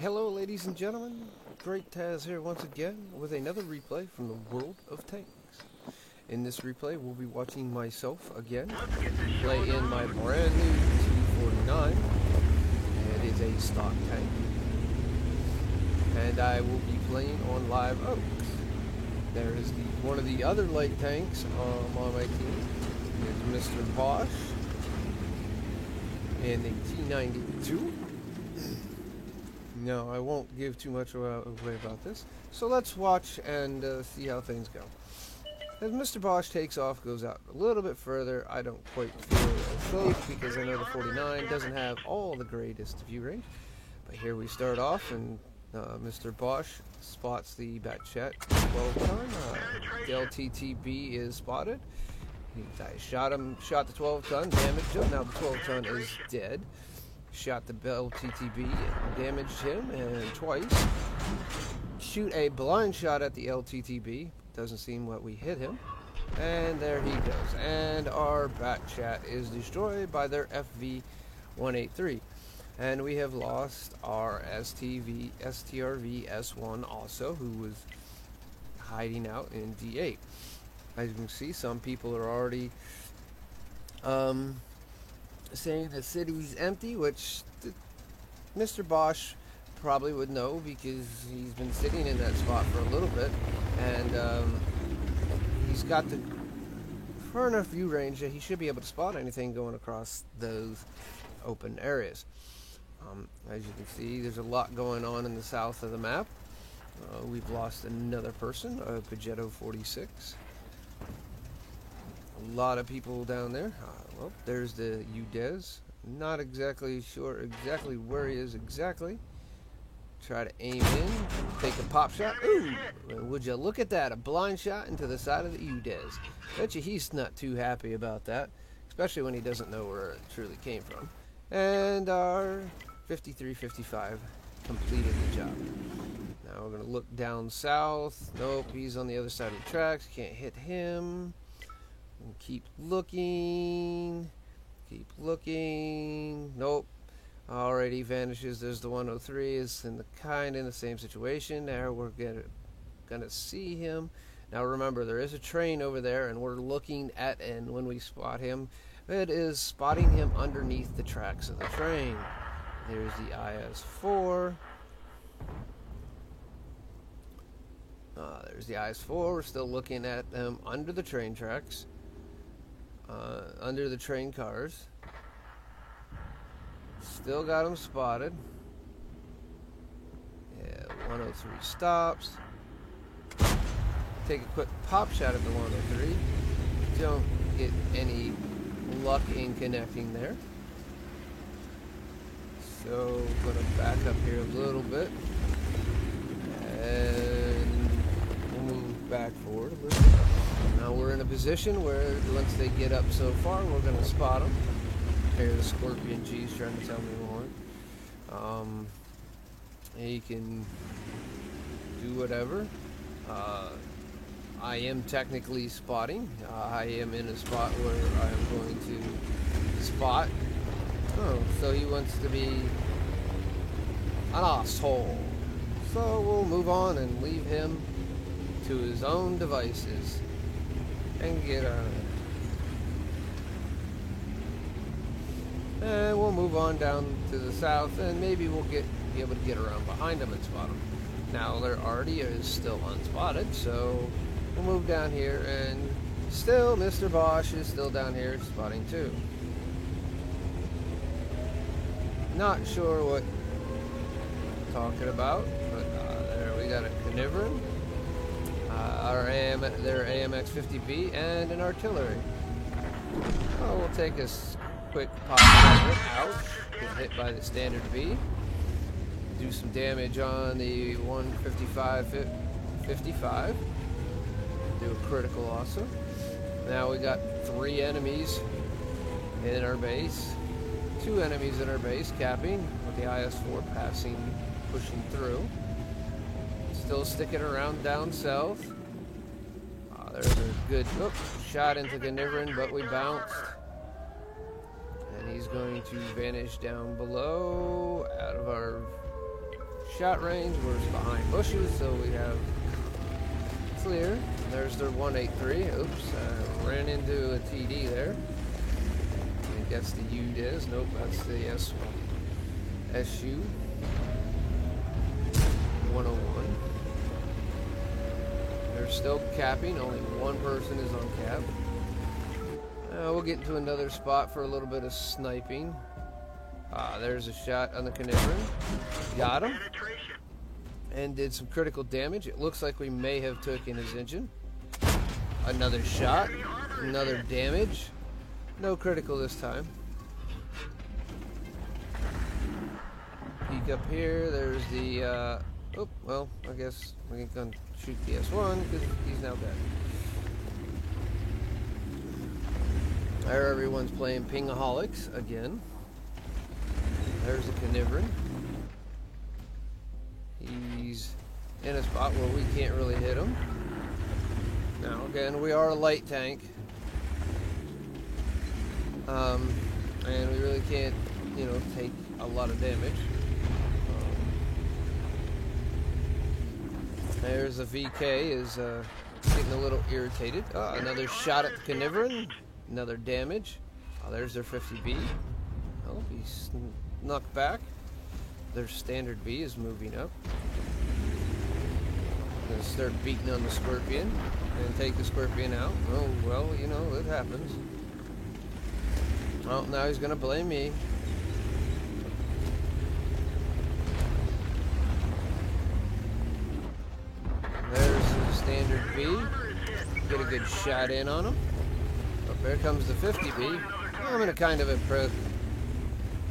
Hello, ladies and gentlemen. Great Taz here once again with another replay from the world of tanks. In this replay, we'll be watching myself again play in my brand new T-49. It is a stock tank, and I will be playing on Live Oaks. There is one of the other light tanks on my team. Is Mr. Bosch and the T-92. No, I won't give too much away about this. So let's watch and see how things go. As Mr. Bosch takes off, goes out a little bit further, I don't quite feel safe because I know the 49 doesn't have all the greatest view range. But here we start off, and Mr. Bosch spots the Batchat 12-ton. The LTTB is spotted. I shot the 12-ton, damaged him. Now the 12-ton is dead. Shot the LTTB, damaged him, and twice. Shoot a blind shot at the LTTB. Doesn't seem what we hit him. And there he goes. And our Batchat is destroyed by their FV-183. And we have lost our STRV-S1 also, who was hiding out in D8. As you can see, some people are already saying the city's empty, which Mr. Bosch probably would know because he's been sitting in that spot for a little bit, and he's got the far enough view range that he should be able to spot anything going across those open areas. As you can see, there's a lot going on in the south of the map. We've lost another person, a Peugeot 46. A lot of people down there. Well, there's the UDES. Not exactly sure exactly where he is exactly. Try to aim in, take a pop shot. Ooh! Would you look at that? A blind shot into the side of the UDES. Bet you he's not too happy about that, especially when he doesn't know where it truly came from. And our 53-55 completed the job. Now we're going to look down south. Nope, he's on the other side of the tracks. Can't hit him. And keep looking. Keep looking. Nope. Already vanishes. There's the 103. Is in the same situation. There we're gonna see him. Now remember, there is a train over there, and we're looking at, and when we spot him, it is spotting him underneath the tracks of the train. There's the IS-4. There's the IS-4. We're still looking at them under the train tracks. Under the train cars. Still got them spotted. Yeah, 103 stops. Take a quick pop shot at the 103. Don't get any luck in connecting there. So, I'm going to back up here a little bit. And we'll move back forward a little bit. Now we're in a position where once they get up so far, we're going to spot them. Here the Scorpion G's trying to tell me more. He can do whatever. I am technically spotting. I am in a spot where I am going to spot. Oh, so he wants to be an asshole. So we'll move on and leave him to his own devices and get out of there. And we'll move on down to the south, and maybe we'll be able to get around behind him and spot him. Now there already is still unspotted, so we'll move down here, and still Mr. Bosch is still down here spotting too. Not sure what I'm talking about, but there we got a Carnivoran. Their AMX-50B, and an artillery. Oh, we'll take a quick pop out. Get hit by the standard B. Do some damage on the 155. Do a critical also. Now we got 3 enemies in our base. 2 enemies in our base, capping with the IS-4 pushing through. Still sticking around down south. There's a good shot into Carnivoran, but we bounced. And he's going to vanish down below, out of our shot range. We're behind bushes, so we have clear. There's their 183. Oops, ran into a TD there. I think that's the UDES. Nope, that's the SU 101. They're still capping. Only one person is on cap. We'll get into another spot for a little bit of sniping. There's a shot on the Carnivoran. Got him. And did some critical damage. It looks like we may have taken his engine. Another shot. Another damage. No critical this time. Peek up here. There's the... oh, well, I guess we can shoot the S1 because he's now dead. There, everyone's playing Pingaholics again. There's the Carnivoran. He's in a spot where we can't really hit him. Now, again, we are a light tank. And we really can't, take a lot of damage. There's the VK is getting a little irritated. Another shot at the Carnivoran. Another damage. There's their 50B. Oh, he's knocked back. Their standard B is moving up. Gonna start beating on the Scorpion and take the Scorpion out. Oh, well, it happens. Oh, now he's gonna blame me. There's the standard B. Get a good shot in on him. Oh, there comes the 50B. I'm in a kind of a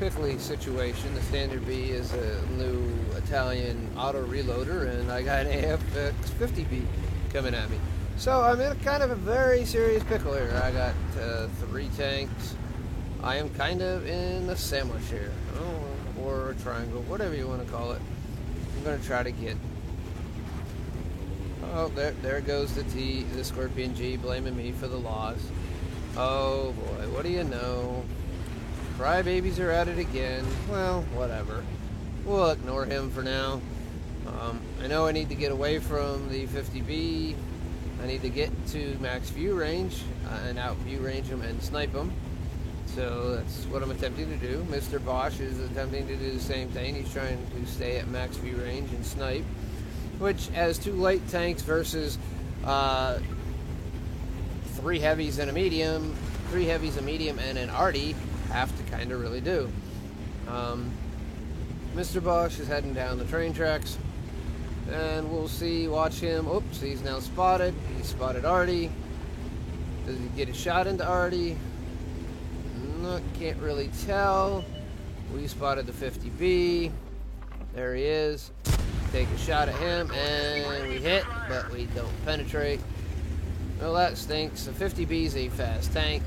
pickly situation. The standard B is a new Italian auto reloader, and I got an AFX 50B coming at me. So I'm in kind of a very serious pickle here. I got 3 tanks. I am kind of in a sandwich here, or a triangle, whatever you want to call it. I'm going to try to get. Oh, there goes the Scorpion G blaming me for the loss. Oh boy, what do you know? Crybabies are at it again. Well, whatever. We'll ignore him for now. I know I need to get away from the 50B. I need to get to max view range and out view range him and snipe him. So that's what I'm attempting to do. Mr. Bosch is attempting to do the same thing. He's trying to stay at max view range and snipe. Which, as 2 light tanks versus 3 heavies and a medium, 3 heavies, a medium, and an arty, have to kind of really do. Mr. Bosch is heading down the train tracks, and we'll see, watch him. Oops, he's now spotted. He spotted Artie. Does he get a shot into Artie? No, can't really tell. We spotted the 50B. There he is. Take a shot at him, and we hit, but we don't penetrate. Well, that stinks. The 50B is a fast tank.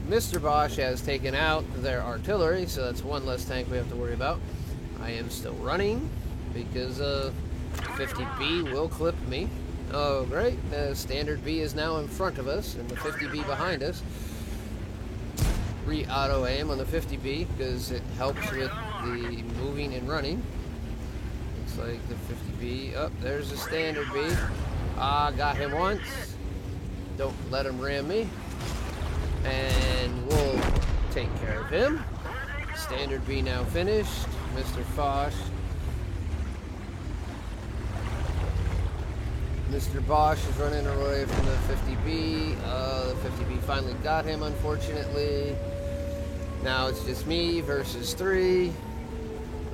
Mr. Bosch has taken out their artillery, so that's 1 less tank we have to worry about. I am still running because 50B will clip me. Oh, great. The standard B is now in front of us, and the 50B behind us. Re-auto aim on the 50B because it helps with the moving and running. Looks like the 50B. Oh, there's the standard B. Got him once. Don't let him ram me. And we'll take care of him. Standard B now finished. Mr. Foch. Mr. Bosch is running away from the 50B. The 50B finally got him, unfortunately. Now it's just me versus 3.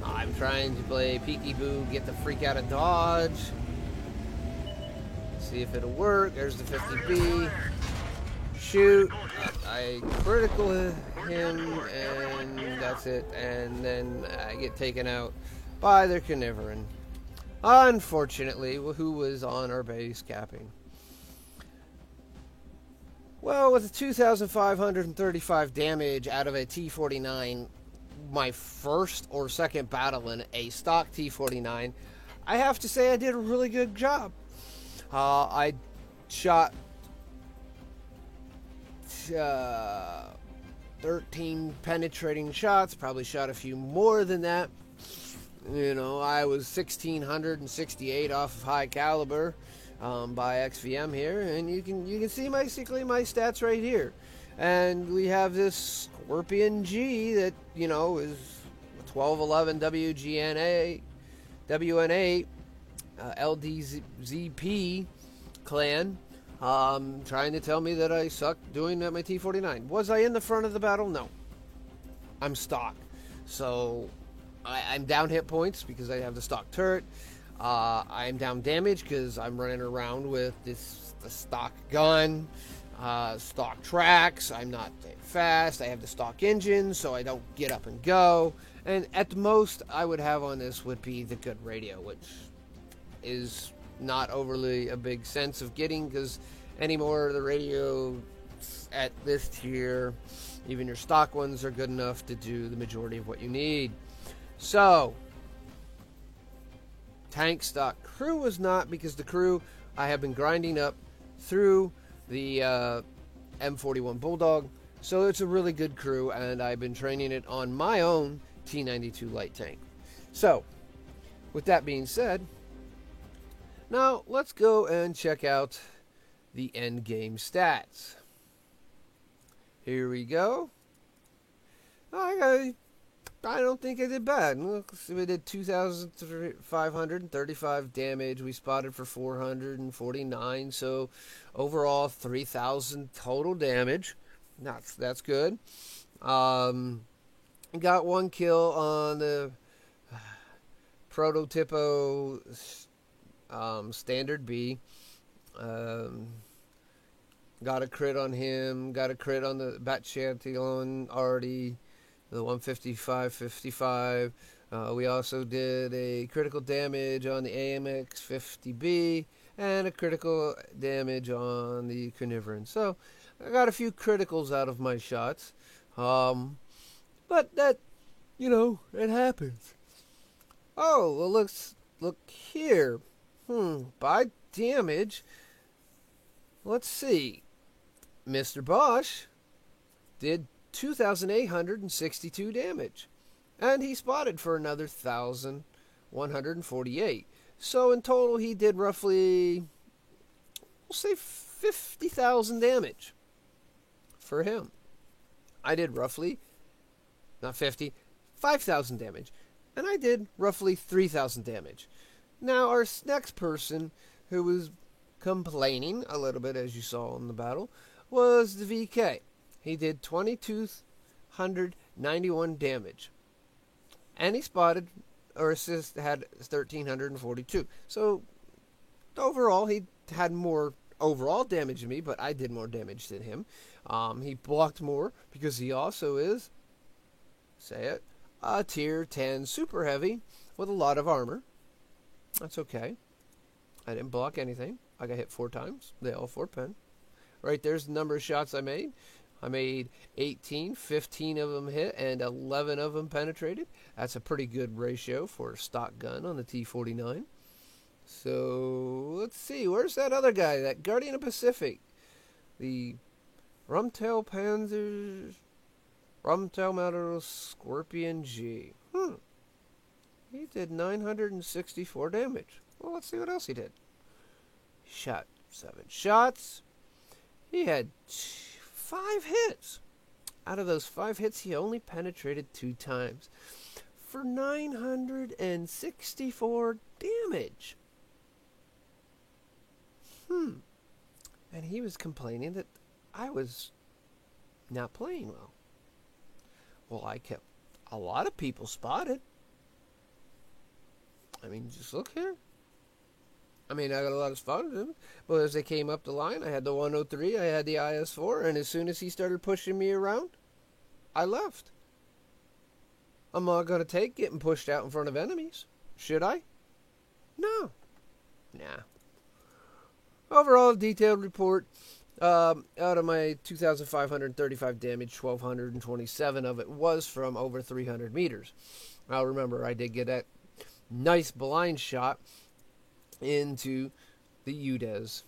I'm trying to play peekaboo, get the freak out of dodge. See if it'll work. There's the 50B. Shoot. I critical him, and that's it. And then I get taken out by their Carnivoran. Unfortunately, who was on our base capping. Well, with 2,535 damage out of a T-49, my first or second battle in a stock T-49, I have to say I did a really good job. I shot 13 penetrating shots, probably shot a few more than that. I was 1,668 off of high caliber by XVM here, and you can see basically my stats right here. And we have this Scorpion G that is 1211 WNA LDZP clan, trying to tell me that I suck doing my T49. Was I in the front of the battle? No. I'm stock. So I'm down hit points because I have the stock turret. I'm down damage because I'm running around with the stock gun, stock tracks. I'm not fast. I have the stock engine, so I don't get up and go. And at the most I would have on this would be the good radio, which is not overly a big sense of getting, because anymore the radio at this tier, even your stock ones, are good enough to do the majority of what you need. So tank stock crew was not, because the crew I have been grinding up through the M41 Bulldog, so it's a really good crew, and I've been training it on my own T92 light tank. So with that being said, now let's go and check out the end game stats. Here we go. I don't think I did bad. Look, we did 2,535 damage. We spotted for 449. So overall 3,000 total damage. That's good. Got one kill on the Prototypo Standard B. Got a crit on him. Got a crit on the Bat Chantilon already. The 155-55. We also did a critical damage on the AMX 50B and a critical damage on the Carnivoran. So I got a few criticals out of my shots. But that, it happens. Oh, well, look here. By damage, let's see. Mr. Bosch did 2,862 damage, and he spotted for another 1,148. So in total, he did roughly, we'll say 50,000 damage for him. I did roughly, not 50, 5,000 damage, and I did roughly 3,000 damage. Now, our next person who was complaining a little bit, as you saw in the battle, was the VK. He did 2,291 damage. And he spotted, or assist, had 1,342. So, overall, he had more overall damage than me, but I did more damage than him. He blocked more, because he also is, a tier 10 super heavy with a lot of armor. That's okay. I didn't block anything. I got hit 4 times. They all 4-pen. Right there's the number of shots I made. I made 18, 15 of them hit, and 11 of them penetrated. That's a pretty good ratio for a stock gun on the T49. So, let's see. Where's that other guy? That Guardian of Pacific. The Rumtail Mounted Scorpion G. He did 964 damage. Well, let's see what else he did. He shot 7 shots. He had 5 hits. Out of those 5 hits, he only penetrated 2 times for 964 damage. And he was complaining that I was not playing well. Well, I kept a lot of people spotted. I mean, just look here. I mean, I got a lot of spots, but as they came up the line, I had the 103, I had the IS-4, and as soon as he started pushing me around, I left. I'm not going to take getting pushed out in front of enemies. Should I? No. Nah. Overall, detailed report. Out of my 2,535 damage, 1,227 of it was from over 300 meters. Now, remember, I did get that nice blind shot into the UDES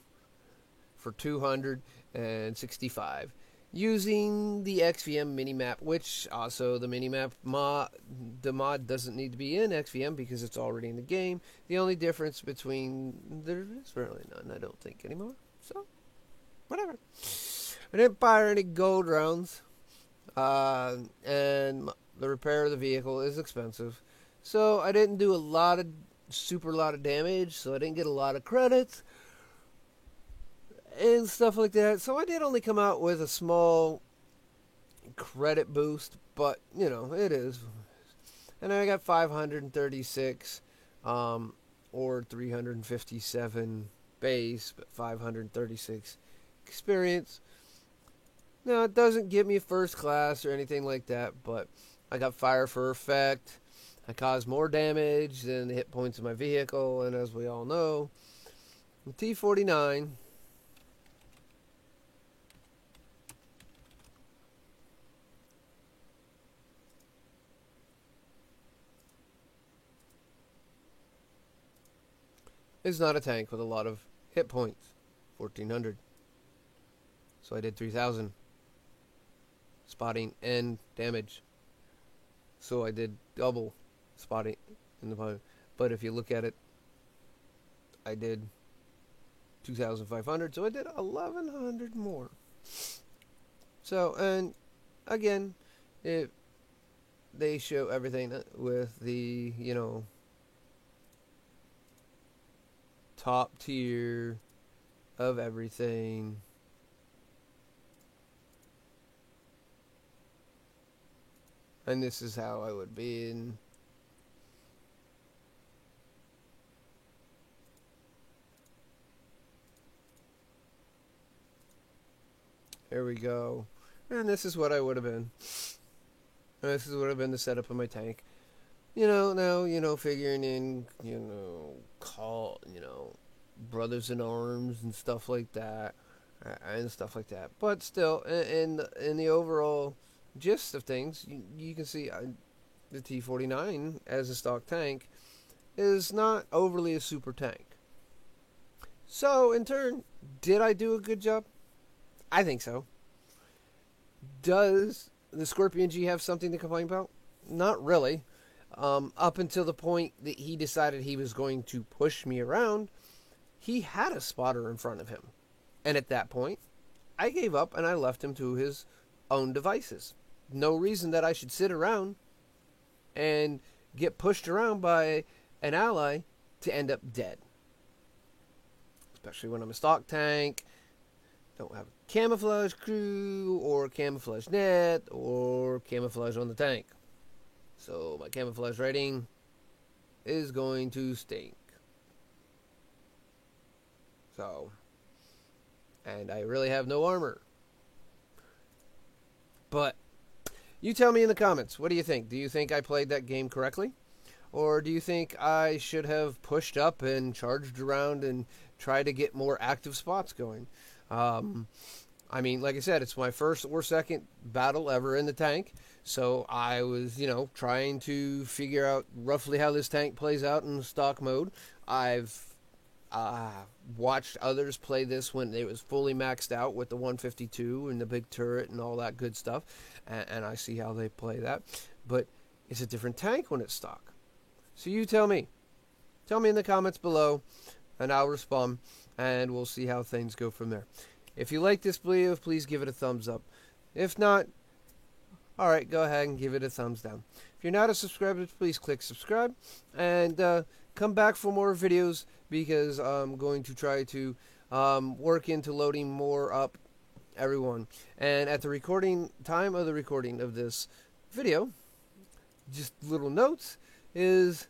for 265. using the XVM minimap, which also the minimap the mod doesn't need to be in XVM because it's already in the game. The only difference between there is really none, I don't think, anymore. So whatever. I didn't fire any gold rounds, and the repair of the vehicle is expensive, so I didn't do a super lot of damage, so I didn't get a lot of credits and stuff like that. So I did only come out with a small credit boost, but you know, it is. And I got 536 or 357 base, but 536 experience. Now, it doesn't give me first class or anything like that, but I got fire for effect. I caused more damage than the hit points of my vehicle, and as we all know, the T-49 is not a tank with a lot of hit points. 1,400. So I did 3,000 spotting and damage. So I did double spotting in the pilot. But if you look at it, I did 2,500, so I did 1,100 more. So, and again, they show everything with the, you know, top tier of everything. And this is how I would be in. There we go. And this is what I would have been. And this is what would have been the setup of my tank. You know, now, you know, figuring in, you know, brothers in arms and stuff like that. But still, in the overall gist of things, you can see the T-49 as a stock tank is not overly a super tank. So, in turn, did I do a good job? I think so. Does the Scorpion G have something to complain about? Not really. Up until the point that he decided he was going to push me around, he had a spotter in front of him. And at that point, I gave up and I left him to his own devices. No reason that I should sit around and get pushed around by an ally to end up dead. Especially when I'm a stock tank, don't have a camouflage crew or camouflage net or camouflage on the tank. So my camouflage rating is going to stink. So, and I really have no armor. But you tell me in the comments, what do you think? Do you think I played that game correctly? Or do you think I should have pushed up and charged around and tried to get more active spots going? I mean, like I said, it's my first or second battle ever in the tank. So I was, you know, trying to figure out roughly how this tank plays out in stock mode. I've watched others play this when it was fully maxed out with the 152 and the big turret and all that good stuff. And I see how they play that. But it's a different tank when it's stock. So you tell me. Tell me in the comments below, and I'll respond, and we'll see how things go from there. If you like this video, please give it a thumbs up. If not, alright, go ahead and give it a thumbs down. If you're not a subscriber, please click subscribe, and come back for more videos, because I'm going to try to work into loading more up everyone. And at the recording time of the recording of this video, just little notes, is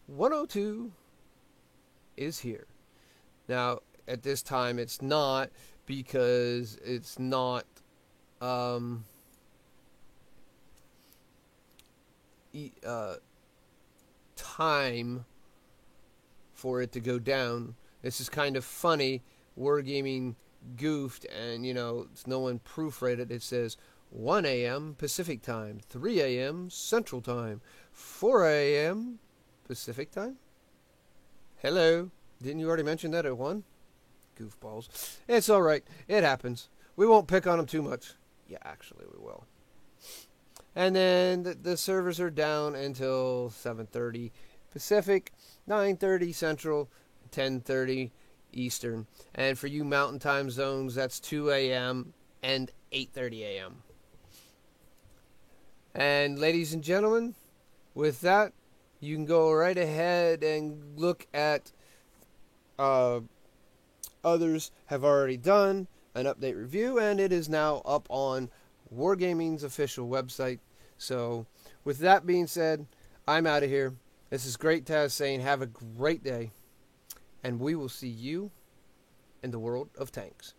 102 is here. Now, at this time, it's not, because it's not time for it to go down. This is kind of funny. Wargaming goofed, and, you know, no one proofread it. It says 1 a.m. Pacific time, 3 a.m. Central time, 4 a.m. Pacific time. Hello. Didn't you already mention that at 1? goofballs. It's all right. It happens. We won't pick on them too much. Yeah, actually, we will. And then the servers are down until 7:30 Pacific, 9:30 Central, 10:30 Eastern. And for you Mountain Time zones, that's 2 a.m. and 8:30 a.m. And ladies and gentlemen, with that, you can go right ahead and look at others have already done an update review, and it is now up on Wargaming's official website. So, with that being said, I'm out of here. This is Great Taz saying have a great day, and we will see you in the world of tanks.